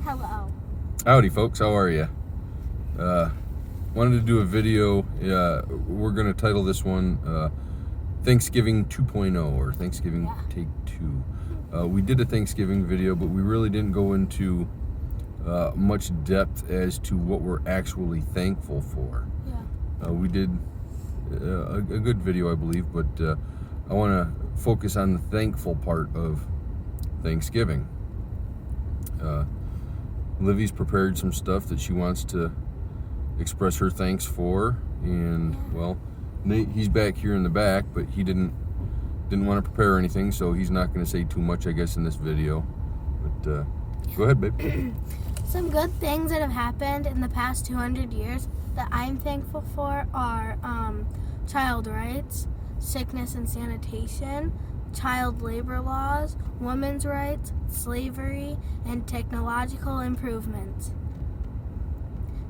Hello. Howdy folks, how are you? Wanted to do a video. We're going to title this one Thanksgiving 2.0 or Thanksgiving Take 2. We did a Thanksgiving video, but we really didn't go into much depth as to what we're actually thankful for. We did a good video, I believe, but I want to focus on the thankful part of Thanksgiving. Livy's prepared some stuff that she wants to express her thanks for, and well, Nate, he's back here in the back, but he didn't want to prepare anything, so he's not going to say too much, I guess, in this video. But go ahead, babe. Some good things that have happened in the past 200 years that I'm thankful for are child rights, sickness and sanitation, child labor laws, women's rights, slavery, and technological improvements.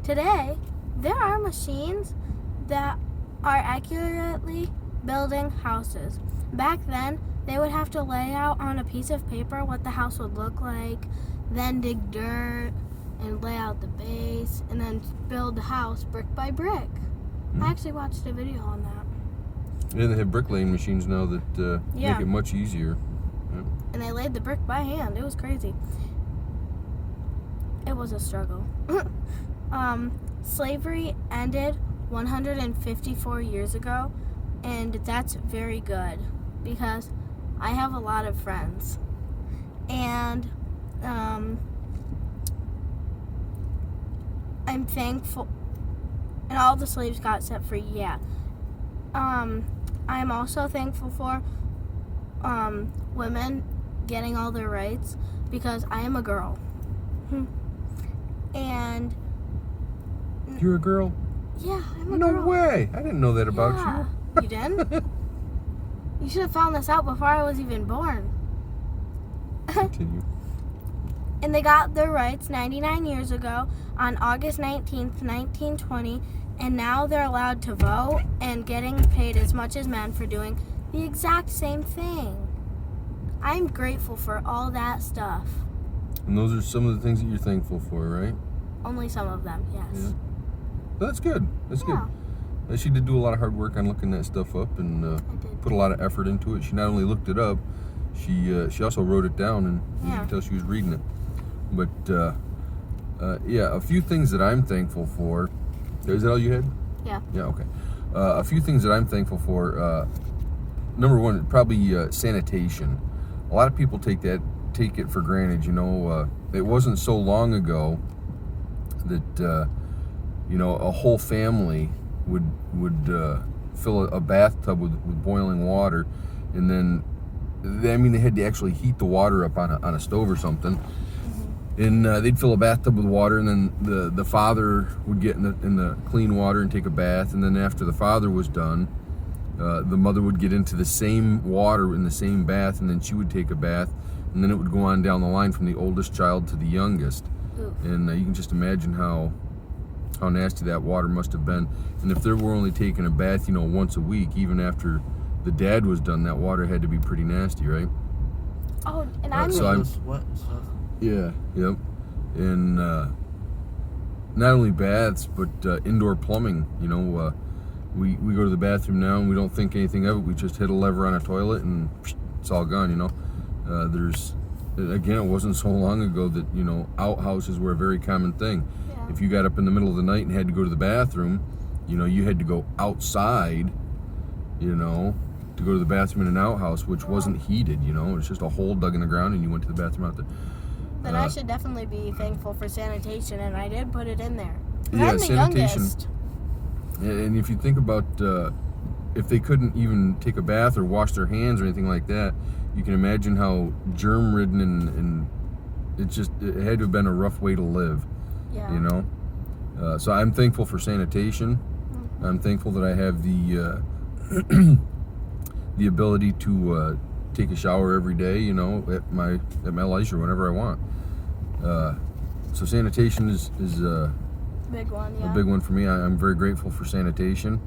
Today, there are machines that are accurately building houses. Back then, they would have to lay out on a piece of paper what the house would look like, then dig dirt and lay out the base, and then build the house brick by brick. I actually watched a video on that. Yeah, they have bricklaying machines now that make it much easier. Yep. And they laid the brick by hand. It was crazy. It was a struggle. Slavery ended 154 years ago, and that's very good because I have a lot of friends. And I'm thankful, and all the slaves got set free, I'm also thankful for women getting all their rights because I am a girl. And you're a girl? Yeah, I'm a girl. girl. No way! I didn't know that about you. You didn't? You should have found this out before I was even born. Continue. And they got their rights 99 years ago on August 19th, 1920, and now they're allowed to vote and getting paid as much as men for doing the exact same thing. I'm grateful for all that stuff. And those are some of the things that you're thankful for, right? Only some of them, yes. Yeah. Well, that's good. That's good. She did do a lot of hard work on looking that stuff up and put a lot of effort into it. She not only looked it up, she also wrote it down, and you can tell she was reading it. But a few things that I'm thankful for. Is that all you had? Yeah. Yeah, okay. A few things that I'm thankful for. Number one, probably sanitation. A lot of people take it for granted. You know, it wasn't so long ago that a whole family would fill a bathtub with boiling water, and then they had to actually heat the water up on a stove or something. And they'd fill a bathtub with water, and then the father would get in the clean water and take a bath, and then after the father was done, the mother would get into the same water in the same bath, and then she would take a bath, and then it would go on down the line from the oldest child to the youngest. Oof. And you can just imagine how nasty that water must have been. And if they were only taking a bath, once a week, even after the dad was done, that water had to be pretty nasty, right? Oh, and What stuff? Yeah, yep. And not only baths, but indoor plumbing. We go to the bathroom now and we don't think anything of it. We just hit a lever on a toilet and it's all gone, Again, it wasn't so long ago that, outhouses were a very common thing. Yeah. If you got up in the middle of the night and had to go to the bathroom, you had to go outside, to go to the bathroom in an outhouse, which wasn't heated, It's just a hole dug in the ground and you went to the bathroom out there. Then I should definitely be thankful for sanitation, and I did put it in there. Yeah, I'm the sanitation. Youngest. And if you think about if they couldn't even take a bath or wash their hands or anything like that, you can imagine how germ-ridden and it had to have been a rough way to live. Yeah. So I'm thankful for sanitation. Mm-hmm. I'm thankful that I have the the ability to take a shower every day, at my leisure whenever I want. So sanitation is big one, yeah. a big one for me. I'm very grateful for sanitation.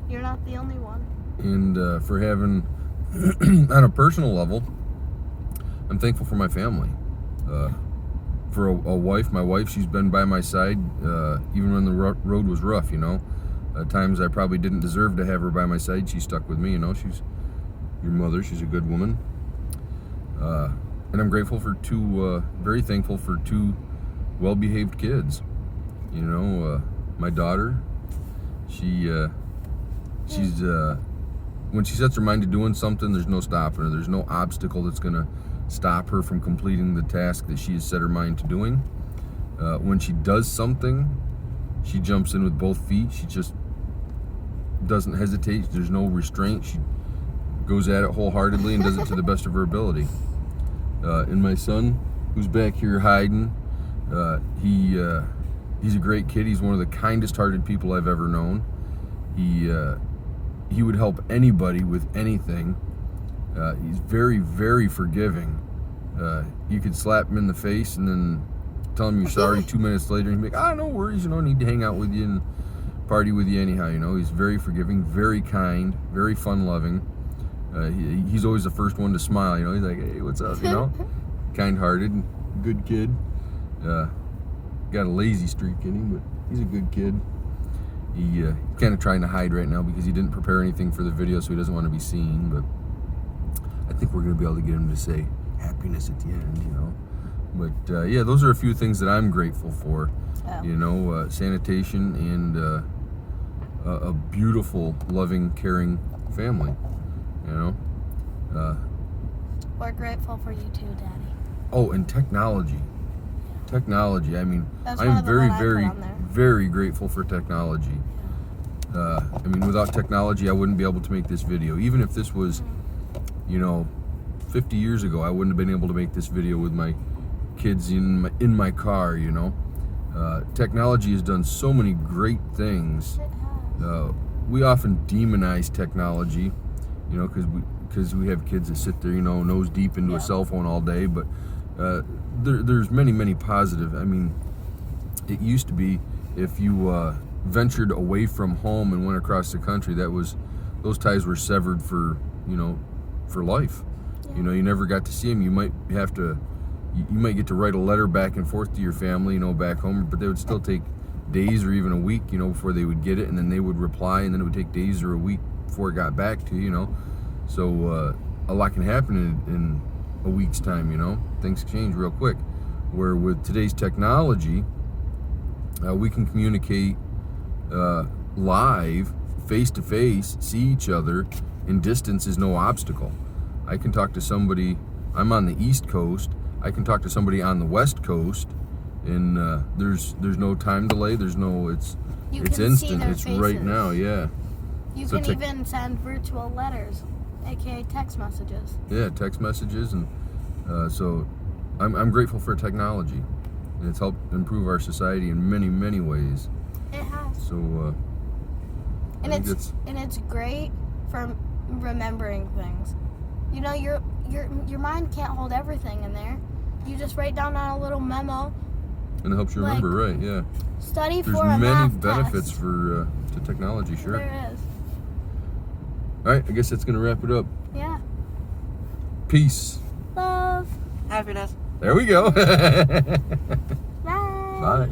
You're not the only one. And for having, on a personal level, I'm thankful for my family. For a wife, my wife, she's been by my side even when the road was rough, you know. Times I probably didn't deserve to have her by my side, she stuck with me, you know. She's your mother, she's a good woman. And I'm grateful for very thankful for two well-behaved kids. You know, my daughter, she's when she sets her mind to doing something, there's no stopping her. There's no obstacle that's gonna stop her from completing the task that she has set her mind to doing. When she does something, she jumps in with both feet. She just doesn't hesitate. There's no restraint. She goes at it wholeheartedly and does it to the best of her ability. And my son, who's back here hiding, he's a great kid. He's one of the kindest-hearted people I've ever known. He would help anybody with anything. He's very, very forgiving. You could slap him in the face and then tell him you're sorry 2 minutes later, and he'd be like, no worries, you know, I need to hang out with you and party with you anyhow, you know. He's very forgiving, very kind, very fun-loving. He's always the first one to smile, you know. He's like, hey, what's up, you know? Kind-hearted, good kid. Got a lazy streak in him, but he's a good kid. He kind of trying to hide right now because he didn't prepare anything for the video, so he doesn't want to be seen, but I think we're going to be able to get him to say happiness at the end, you know. But yeah, those are a few things that I'm grateful for. Oh. You know, sanitation and a beautiful, loving, caring family, you know. We're grateful for you too, Daddy. Oh, and technology. Technology, I mean, I'm very, very, very grateful for technology. I mean, without technology, I wouldn't be able to make this video. Even if this was, you know, 50 years ago, I wouldn't have been able to make this video with my kids in my car, you know. Technology has done so many great things. We often demonize technology, you know, because we have kids that sit there, you know, nose deep into a cell phone all day, but there's many positive. I mean, it used to be if you ventured away from home and went across the country, those ties were severed for, you know, for life. You know, you never got to see them. You might get to write a letter back and forth to your family, you know, back home, but they would still take days or even a week, you know, before they would get it, and then they would reply, and then it would take days or a week before it got back to you, you know. So a lot can happen in a week's time, you know. Things change real quick. Where with today's technology, we can communicate live, face to face, see each other, and distance is no obstacle. I can talk to somebody, I'm on the East Coast, I can talk to somebody on the West Coast, and there's no time delay, it's instant, it's faces. Right now, yeah. You can even send virtual letters, aka text messages. Yeah, text messages, and so I'm grateful for technology, and it's helped improve our society in many ways. It has. So and it's great for remembering things. You know, your mind can't hold everything in there. You just write down on a little memo. And it helps you remember, right? Yeah. Study There's for a math There's many benefits to technology, sure. There is. All right, I guess that's gonna wrap it up. Yeah. Peace. Love. Happiness. There we go. Bye. Bye.